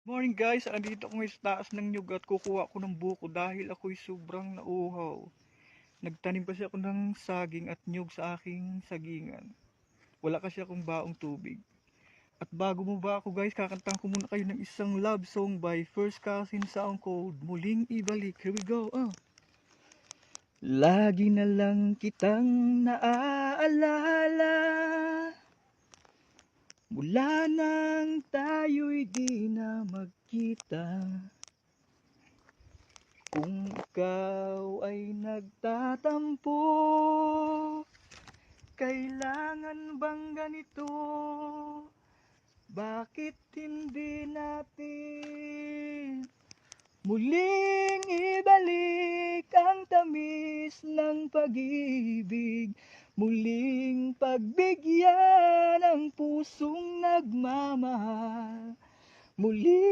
Morning guys, andito ako sa taas ng nyug at kukuha ko ng buko dahil ako'y sobrang nauuhaw. Nagtanim kasi ako ng saging at nyug sa aking sagingan. Wala kasi akong baong tubig. At bago mo ba ako guys, kakantahan ko muna kayo ng isang love song by First Cousin Soundcode. Muling ibalik, here we go. Lagi na lang kitang naaalala mula nang tayo'y di na magkita. Kung ikaw ay nagtatampo, kailangan bang ganito? Bakit hindi natin muling ibalik ang tamis ng pag-ibig? Muling pagbigyan ang pusong nagmamahal. Muling